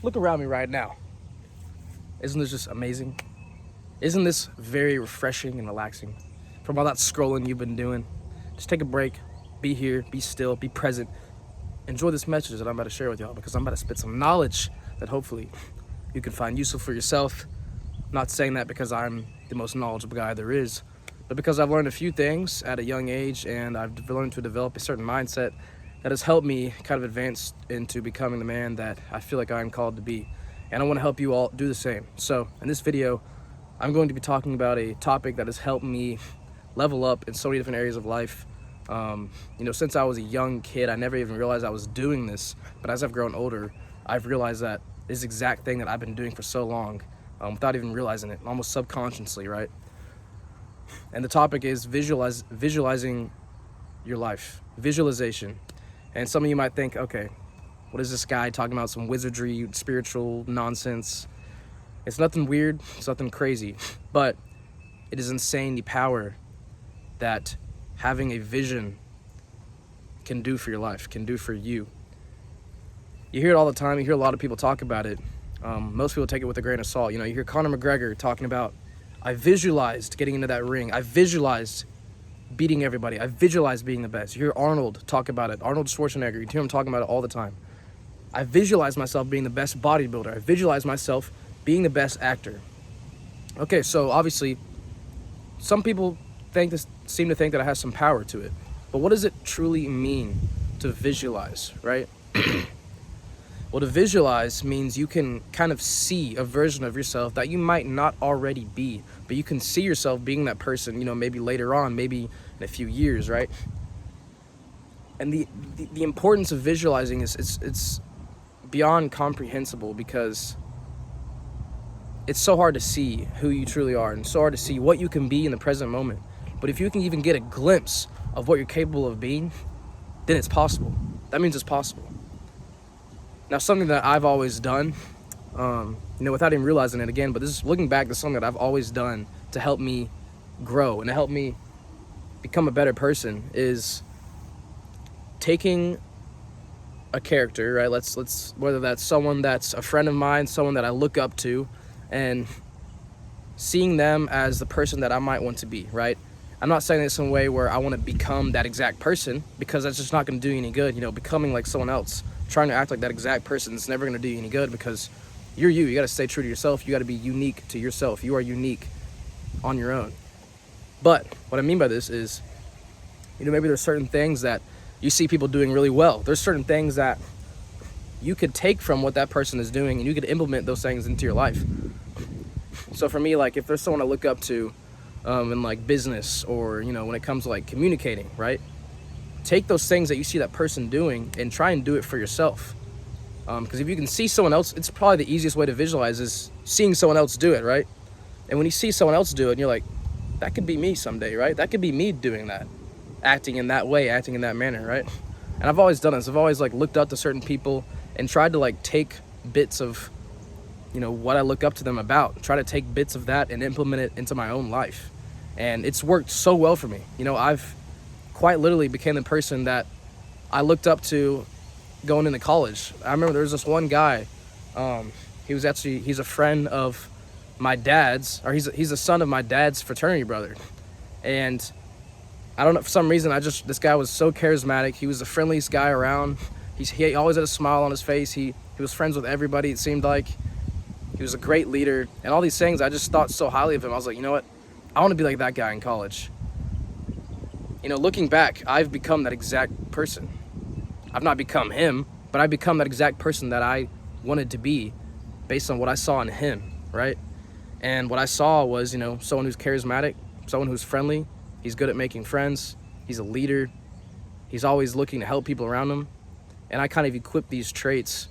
Look around me right now. Isn't this just amazing? Isn't this very refreshing and relaxing? From all that scrolling you've been doing, just take a break, be here, be still, be present. Enjoy this message that I'm about to share with y'all, because I'm about to spit some knowledge that hopefully you can find useful for yourself. I'm not saying that because I'm the most knowledgeable guy there is, but because I've learned a few things at a young age, and I've learned to develop a certain mindset that has helped me kind of advance into becoming the man that I feel like I'm called to be. And I want to help you all do the same. So in this video, I'm going to be talking about a topic that has helped me level up in so many different areas of life. Since I was a young kid, I never even realized I was doing this. But as I've grown older, I've realized that this exact thing that I've been doing for so long, without even realizing it, almost subconsciously, right? And the topic is visualizing your life, visualization. And some of you might think, okay, what is this guy talking about? Some wizardry, spiritual nonsense. It's nothing weird, it's nothing crazy, but it is insane the power that having a vision can do for your life, can do for you. You hear it all the time, you hear a lot of people talk about it. Most people take it with a grain of salt. You hear Conor McGregor talking about, I visualized getting into that ring, I visualized beating everybody, I visualized being the best. You hear Arnold talk about it, Arnold Schwarzenegger, you hear him talking about it all the time. I visualize myself being the best bodybuilder, I visualize myself being the best actor. Okay, so obviously, some people seem to think that it has some power to it. But what does it truly mean to visualize, right? Well, to visualize means you can kind of see a version of yourself that you might not already be, but you can see yourself being that person, maybe later on, maybe in a few years, right? And the importance of visualizing is it's beyond comprehensible, because it's so hard to see who you truly are, and so hard to see what you can be in the present moment. But if you can even get a glimpse of what you're capable of being, then it's possible. That means it's possible. Now, something that I've always done, without even realizing it again, but this is looking back to something that I've always done to help me grow and to help me become a better person, is taking a character, right? Let's whether that's someone that's a friend of mine, someone that I look up to, and seeing them as the person that I might want to be, right? I'm not saying this in a way where I want to become that exact person, because that's just not going to do you any good. Becoming like someone else, trying to act like that exact person, is never going to do you any good, because you're you. You got to stay true to yourself. You got to be unique to yourself. You are unique on your own. But what I mean by this is, maybe there's certain things that you see people doing really well. There's certain things that you could take from what that person is doing, and you could implement those things into your life. So for me, like, if there's someone I look up to in like business, or when it comes to like communicating, right? Take those things that you see that person doing and try and do it for yourself. Because if you can see someone else, it's probably the easiest way to visualize is seeing someone else do it, right? And when you see someone else do it, and you're like, that could be me someday, right? That could be me doing that, acting in that way, acting in that manner, right? And I've always done this. I've always like looked up to certain people and tried to like take bits of what I look up to them about, try to take bits of that and implement it into my own life. And it's worked so well for me. I've quite literally became the person that I looked up to going into college. I remember there was this one guy, he's a friend of my dad's, or he's the son of my dad's fraternity brother. And I don't know, for some reason, this guy was so charismatic. He was the friendliest guy around. He always had a smile on his face. He was friends with everybody, it seemed like. He was a great leader, and all these things, I just thought so highly of him. I was like, you know what? I want to be like that guy in college. Looking back, I've become that exact person. I've not become him, but I've become that exact person that I wanted to be based on what I saw in him, right? And what I saw was, someone who's charismatic, someone who's friendly. He's good at making friends. He's a leader. He's always looking to help people around him. And I kind of equipped these traits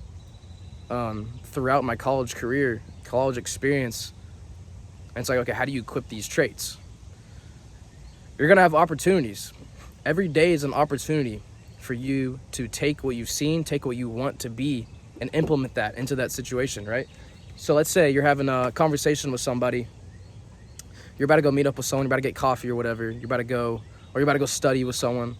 throughout my college career, college experience. And it's like, okay, how do you equip these traits? You're gonna have opportunities. Every day is an opportunity for you to take what you've seen, take what you want to be, and implement that into that situation, right? So let's say you're having a conversation with somebody. You're about to go meet up with someone, you're about to get coffee or whatever. You're about to go study with someone.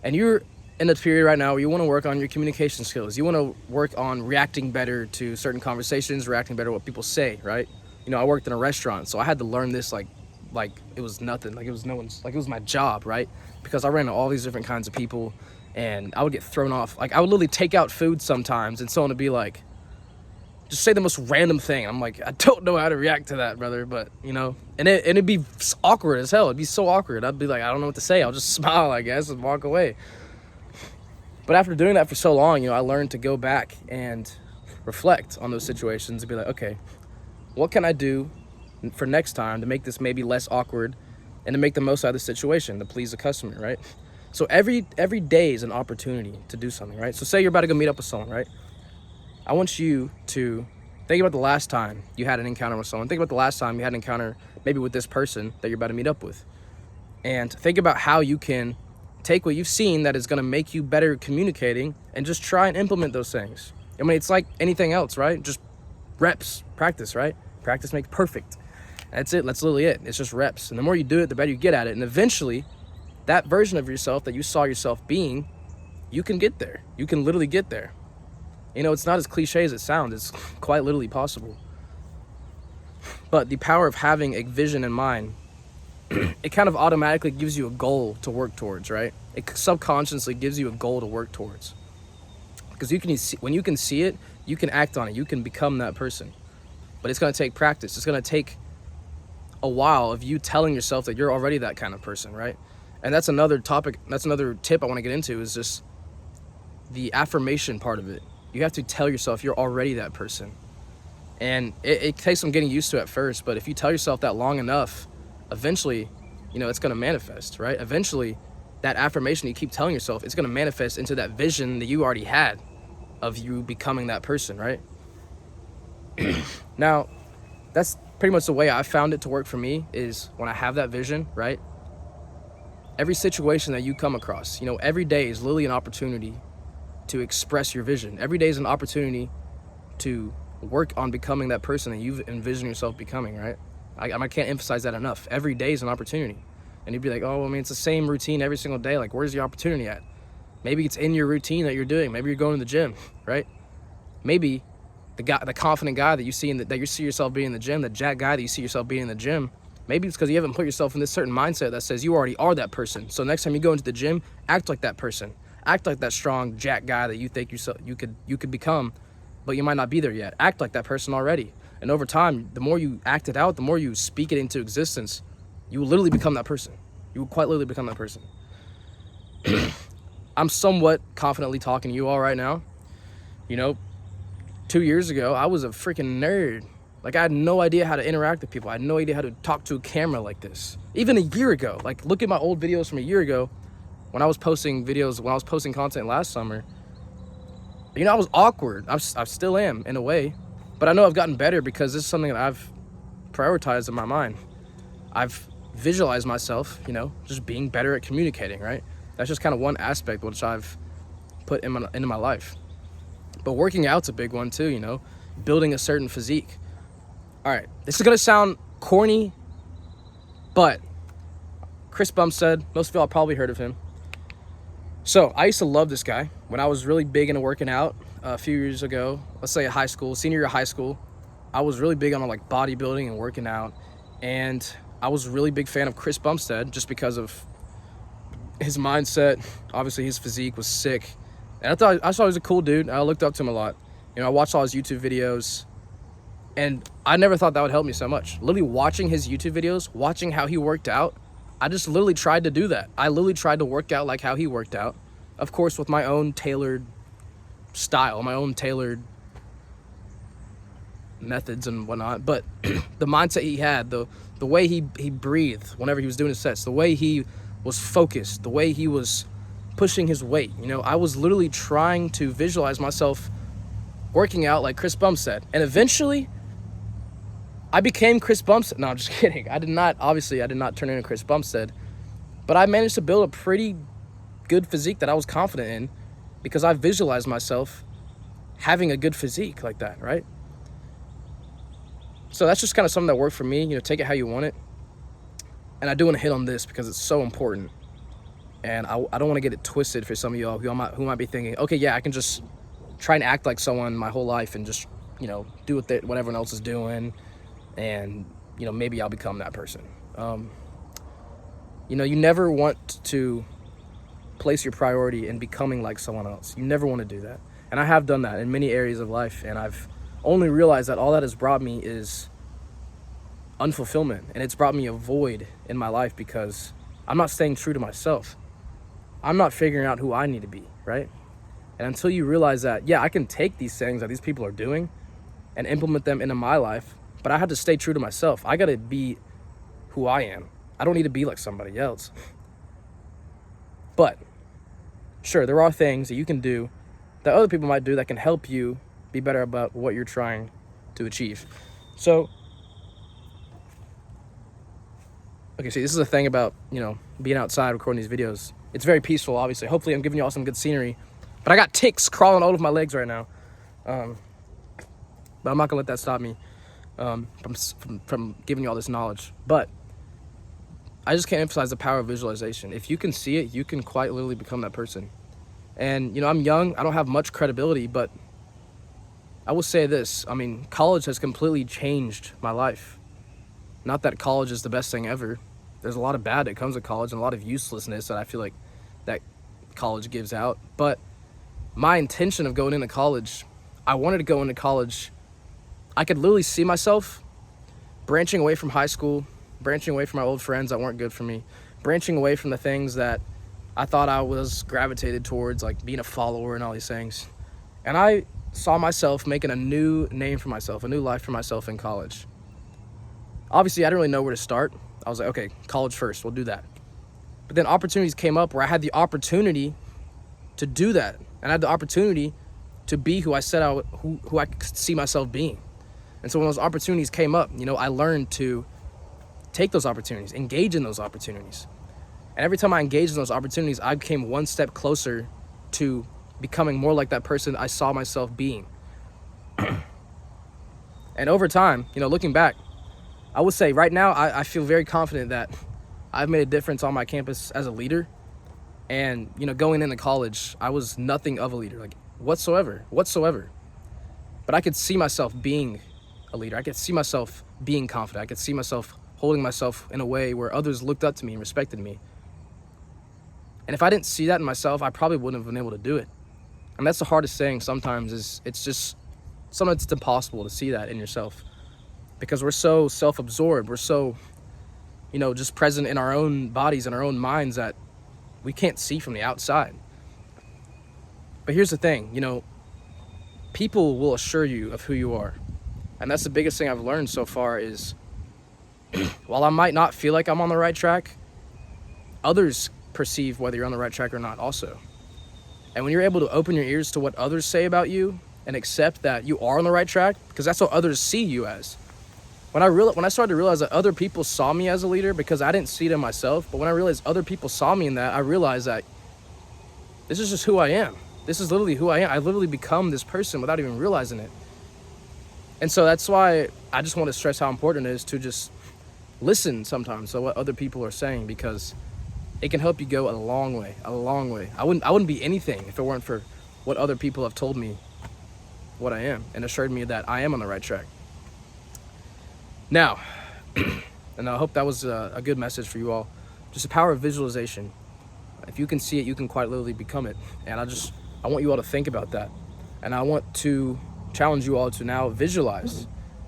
And you're in the period right now where you want to work on your communication skills. You want to work on reacting better to certain conversations, reacting better to what people say, right? You know, I worked in a restaurant, so I had to learn this like it was nothing, like it was no one's, like it was my job, right? Because I ran into all these different kinds of people, and I would get thrown off. Like I would literally take out food sometimes, and someone would be like, just say the most random thing. I'm like, I don't know how to react to that, brother, but you know, and it'd be awkward as hell. It'd be so awkward. I'd be like, I don't know what to say. I'll just smile, I guess, and walk away. But after doing that for so long, you know, I learned to go back and reflect on those situations and be like, okay, what can I do for next time to make this maybe less awkward and to make the most out of the situation to please the customer, right? So every day is an opportunity to do something, right? So say you're about to go meet up with someone, right? I want you to think about the last time you had an encounter with someone. Think about the last time you had an encounter maybe with this person that you're about to meet up with. And think about how you can take what you've seen that is going to make you better communicating and just try and implement those things. I mean, it's like anything else, right? Just reps, practice, right? Practice makes perfect. That's it. That's literally it. It's just reps. And the more you do it, the better you get at it. And eventually, that version of yourself that you saw yourself being, you can get there. You can literally get there. You know, it's not as cliche as it sounds. It's quite literally possible. But the power of having a vision in mind, it kind of automatically gives you a goal to work towards, right? It subconsciously gives you a goal to work towards. Because when you can see it, you can act on it. You can become that person. But it's going to take practice. It's going to take a while of you telling yourself that you're already that kind of person, right? And that's another topic, that's another tip I want to get into, is just the affirmation part of it. You have to tell yourself you're already that person. And it takes some getting used to at first, but if you tell yourself that long enough, eventually, you know, it's going to manifest, right? Eventually, that affirmation you keep telling yourself, it's going to manifest into that vision that you already had of you becoming that person, right? Now, that's pretty much the way I found it to work for me, is when I have that vision, right? Every situation that you come across, you know, every day is literally an opportunity to express your vision. Every day is an opportunity to work on becoming that person that you've envisioned yourself becoming, right? I can't emphasize that enough. Every day is an opportunity. And you'd be like, oh, I mean, it's the same routine every single day. Like, where's the opportunity at? Maybe it's in your routine that you're doing. Maybe you're going to the gym, right? Maybe the confident guy that you see that you see yourself being in the gym, the jack guy that you see yourself being in the gym, maybe it's because you haven't put yourself in this certain mindset that says you already are that person. So next time you go into the gym, act like that person. Act like that strong jack guy that you think you could become, but you might not be there yet. Act like that person already. And over time, the more you act it out, the more you speak it into existence, you will literally become that person. You will quite literally become that person. I'm somewhat confidently talking to you all right now. You know, 2 years ago, I was a freaking nerd. Like, I had no idea how to interact with people. I had no idea how to talk to a camera like this. Even a year ago, like, look at my old videos from a year ago when I was posting content last summer. You know, I was awkward. I still am, in a way. But I know I've gotten better because this is something that I've prioritized in my mind. I've visualized myself, you know, just being better at communicating, right? That's just kind of one aspect which I've put into my life. But working out's a big one too, you know, building a certain physique. All right, this is going to sound corny, but Chris Bumstead, most of y'all probably heard of him. So I used to love this guy when I was really big into working out a few years ago. Let's say senior year of high school. I was really big on like bodybuilding and working out, and I was a really big fan of Chris Bumstead just because of his mindset. Obviously, his physique was sick, and I thought he was a cool dude. I looked up to him a lot. You know, I watched all his YouTube videos, and I never thought that would help me so much. Literally watching his YouTube videos, watching how he worked out, I just literally tried to do that. I literally tried to work out like how he worked out. Of course, with my own tailored style, my own tailored methods and whatnot. But the mindset he had, the way he breathed whenever he was doing his sets, the way he was focused, the way he was pushing his weight. You know, I was literally trying to visualize myself working out like Chris Bumstead. And eventually, I became Chris Bumstead. No, I'm just kidding. I did not turn into Chris Bumstead. But I managed to build a pretty good physique that I was confident in because I visualized myself having a good physique like that, right? So that's just kind of something that worked for me. You know, take it how you want it. And I do want to hit on this because it's so important. And I don't want to get it twisted for some of y'all who might be thinking, okay, yeah, I can just try and act like someone my whole life and just, do what everyone else is doing, and, maybe I'll become that person. You never want to place your priority in becoming like someone else. You never want to do that. And I have done that in many areas of life, and I've only realized that all that has brought me is unfulfillment, and it's brought me a void in my life because I'm not staying true to myself. I'm not figuring out who I need to be, right? And until you realize that, yeah, I can take these things that these people are doing and implement them into my life, but I have to stay true to myself. I got to be who I am. I don't need to be like somebody else. But sure, there are things that you can do that other people might do that can help you be better about what you're trying to achieve. So, okay, see, this is the thing about, being outside recording these videos. It's very peaceful, obviously. Hopefully I'm giving you all some good scenery. But I got ticks crawling all over my legs right now. But I'm not going to let that stop me from giving you all this knowledge. But I just can't emphasize the power of visualization. If you can see it, you can quite literally become that person. And, I'm young. I don't have much credibility, but I will say this. College has completely changed my life. Not that college is the best thing ever. There's a lot of bad that comes with college and a lot of uselessness that I feel like that college gives out. But my intention of going into college, I wanted to go into college. I could literally see myself branching away from high school, branching away from my old friends that weren't good for me, branching away from the things that I thought I was gravitated towards, like being a follower and all these things. And I saw myself making a new name for myself, a new life for myself in college. Obviously, I didn't really know where to start. I was like, okay, college first, we'll do that. But then opportunities came up where I had the opportunity to do that. And I had the opportunity to be who I said who I could see myself being. And so when those opportunities came up, I learned to take those opportunities, engage in those opportunities. And every time I engaged in those opportunities, I became one step closer to becoming more like that person I saw myself being. And over time, looking back, I would say right now, I feel very confident that I've made a difference on my campus as a leader. And, going into college, I was nothing of a leader, like whatsoever. But I could see myself being a leader. I could see myself being confident. I could see myself holding myself in a way where others looked up to me and respected me. And if I didn't see that in myself, I probably wouldn't have been able to do it. And that's the hardest thing sometimes is sometimes it's impossible to see that in yourself. Because we're so self-absorbed, we're so, just present in our own bodies and our own minds that we can't see from the outside. But here's the thing, people will assure you of who you are. And that's the biggest thing I've learned so far is, while I might not feel like I'm on the right track, others perceive whether you're on the right track or not also. And when you're able to open your ears to what others say about you and accept that you are on the right track, because that's what others see you as. When I started to realize that other people saw me as a leader, because I didn't see it in myself, but when I realized other people saw me in that, I realized that this is just who I am. This is literally who I am. I literally become this person without even realizing it. And so that's why I just want to stress how important it is to just listen sometimes to what other people are saying, because it can help you go a long way. I wouldn't be anything if it weren't for what other people have told me what I am and assured me that I am on the right track. Now, and I hope that was a good message for you all. Just the power of visualization. If you can see it, you can quite literally become it. And I want you all to think about that. And I want to challenge you all to now visualize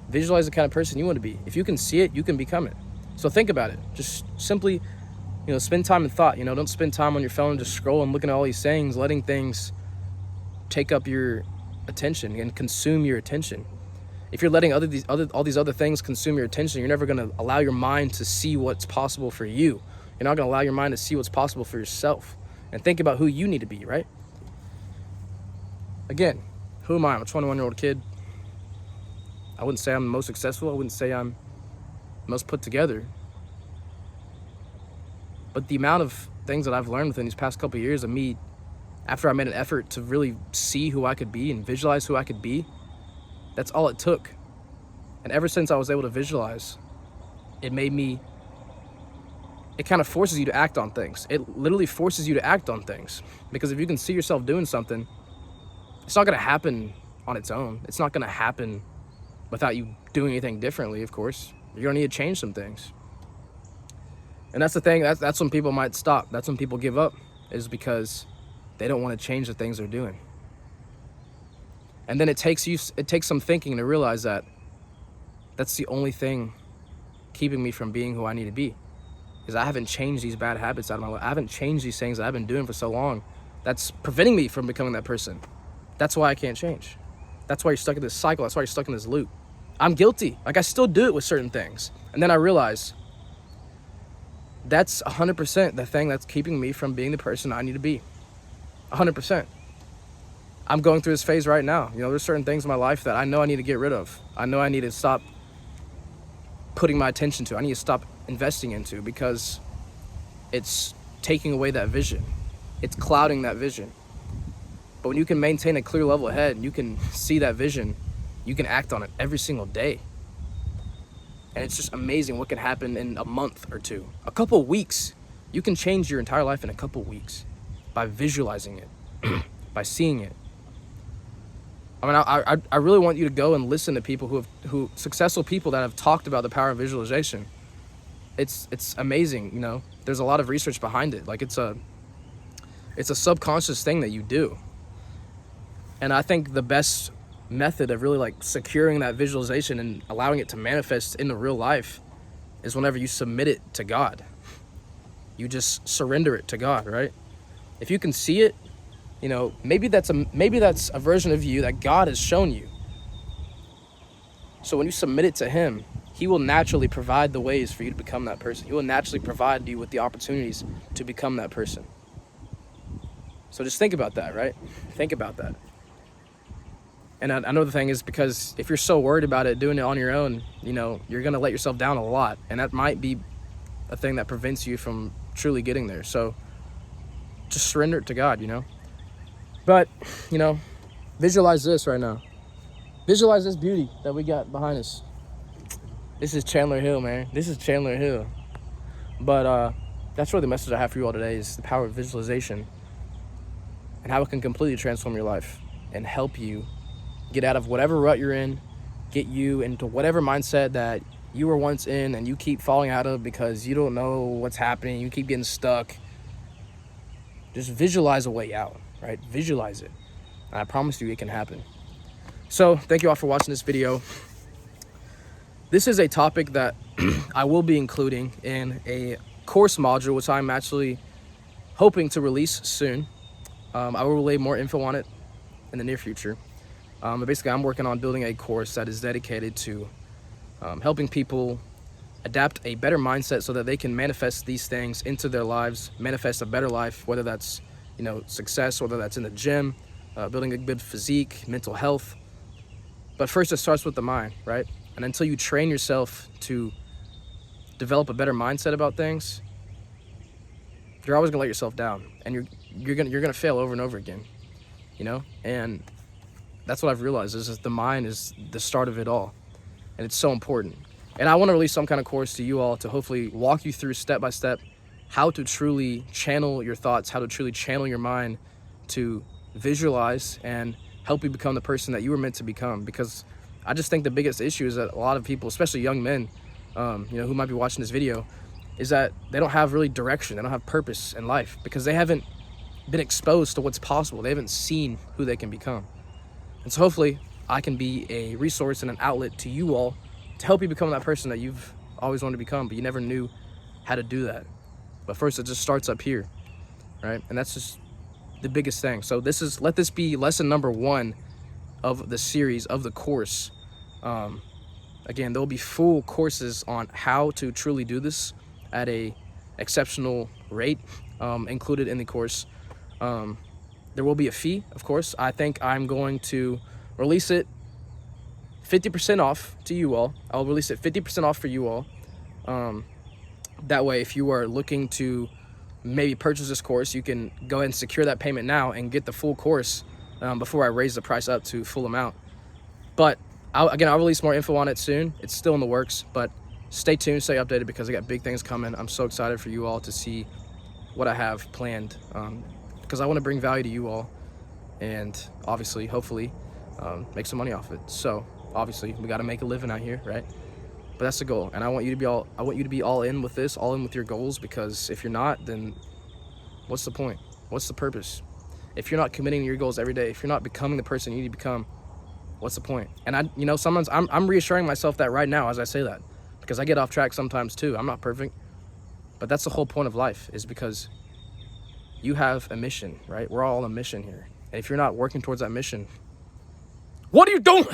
the kind of person you want to be. If you can see it, you can become it. So think about it. Just simply, spend time in thought. Don't spend time on your phone just scrolling, looking at all these things, letting things take up your attention and consume your attention. If you're letting all these other things consume your attention, you're never going to allow your mind to see what's possible for you. You're not going to allow your mind to see what's possible for yourself and think about who you need to be, right? Again, who am I? I'm a 21-year-old kid. I wouldn't say I'm the most successful. I wouldn't say I'm most put together. But the amount of things that I've learned within these past couple of years of me, after I made an effort to really see who I could be and visualize who I could be, that's all it took. And ever since I was able to visualize, it made me it kind of forces you to act on things. It literally forces you to act on things, because if you can see yourself doing something, it's not going to happen on its own. It's not going to happen without you doing anything differently. Of course, you're going to need to change some things. And that's the thing. That's when people might stop. That's when people give up, is because they don't want to change the things they're doing. And then it takes some thinking to realize that that's the only thing keeping me from being who I need to be, because I haven't changed these bad habits out of my life. I haven't changed these things that I've been doing for so long. That's preventing me from becoming that person. That's why I can't change. That's why you're stuck in this cycle. That's why you're stuck in this loop. I'm guilty. Like, I still do it with certain things. And then I realize that's 100% the thing that's keeping me from being the person I need to be. 100%. I'm going through this phase right now. You know, there's certain things in my life that I know I need to get rid of. I know I need to stop putting my attention to. I need to stop investing into, because it's taking away that vision. It's clouding that vision. But when you can maintain a clear level head and you can see that vision, you can act on it every single day. And it's just amazing what can happen in a month or two. A couple of weeks. You can change your entire life in a couple of weeks by visualizing it, by seeing it. I mean, I really want you to go and listen to people who successful people that have talked about the power of visualization. It's amazing, you know. There's a lot of research behind it. Like, it's a subconscious thing that you do. And I think the best method of really, like, securing that visualization and allowing it to manifest in the real life is whenever you submit it to God. You just surrender it to God, right? If you can see it, you know, maybe that's a version of you that God has shown you. So when you submit it to Him, He will naturally provide the ways for you to become that person. He will naturally provide you with the opportunities to become that person. So just think about that, right? Think about that. And I know the thing is, because if you're so worried about it, doing it on your own, you know, you're going to let yourself down a lot. And that might be a thing that prevents you from truly getting there. So just surrender it to God, you know. But, you know, visualize this right now. Visualize this beauty that we got behind us. This is Chandler Hill, man. This is Chandler Hill. But that's really the message I have for you all today, is the power of visualization and how it can completely transform your life and help you get out of whatever rut you're in, get you into whatever mindset that you were once in and you keep falling out of because you don't know what's happening, you keep getting stuck. Just visualize a way out, right? Visualize it. And I promise you it can happen. So thank you all for watching this video. This is a topic that I will be including in a course module, which I'm actually hoping to release soon. I will relay more info on it in the near future. But basically, I'm working on building a course that is dedicated to helping people adapt a better mindset so that they can manifest these things into their lives, manifest a better life, whether that's, you know, success, whether that's in the gym, building a good physique, mental health. But first, it starts with the mind, right? And until you train yourself to develop a better mindset about things, you're always gonna let yourself down, and you're gonna fail over and over again, you know. And that's what I've realized, is that the mind is the start of it all, and it's so important. And I want to release some kind of course to you all to hopefully walk you through step by step how to truly channel your thoughts, how to truly channel your mind to visualize and help you become the person that you were meant to become. Because I just think the biggest issue is that a lot of people, especially young men, you know, who might be watching this video, is that they don't have really direction. They don't have purpose in life because they haven't been exposed to what's possible. They haven't seen who they can become. And so hopefully I can be a resource and an outlet to you all to help you become that person that you've always wanted to become, but you never knew how to do that. But first, it just starts up here, right? And that's just the biggest thing. So let this be lesson number 1 of the series, of the course. Again, there'll be full courses on how to truly do this at a exceptional rate included in the course. There will be a fee, of course. I think I'm going to release it 50% off to you all. I'll release it 50% off for you all. That way, if you are looking to maybe purchase this course, you can go ahead and secure that payment now and get the full course before I raise the price up to full amount. But I'll release more info on it soon. It's still in the works, but stay tuned, stay updated, because I got big things coming. I'm so excited for you all to see what I have planned, because I want to bring value to you all, and obviously, hopefully, make some money off it. So obviously, we got to make a living out here, right? But that's the goal, and I want you to be all in with this, all in with your goals, because if you're not, then what's the point? What's the purpose? If you're not committing to your goals every day, if you're not becoming the person you need to become, what's the point? And sometimes I'm reassuring myself that right now as I say that, because I get off track sometimes too. I'm not perfect, but that's the whole point of life, is because you have a mission, right? We're all on a mission here. And if you're not working towards that mission, what are you doing?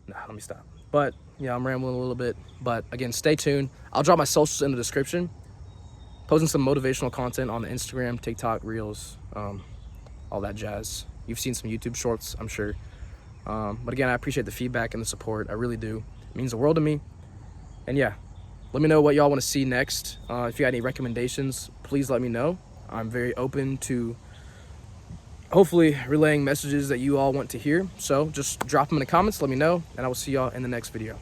Nah, let me stop. But yeah, I'm rambling a little bit. But again, stay tuned. I'll drop my socials in the description. Posting some motivational content on the Instagram, TikTok, Reels, all that jazz. You've seen some YouTube shorts, I'm sure. But again, I appreciate the feedback and the support. I really do. It means the world to me. And yeah, let me know what y'all want to see next. If you got any recommendations, please let me know. I'm very open to hopefully relaying messages that you all want to hear. So just drop them in the comments, let me know, and I will see y'all in the next video.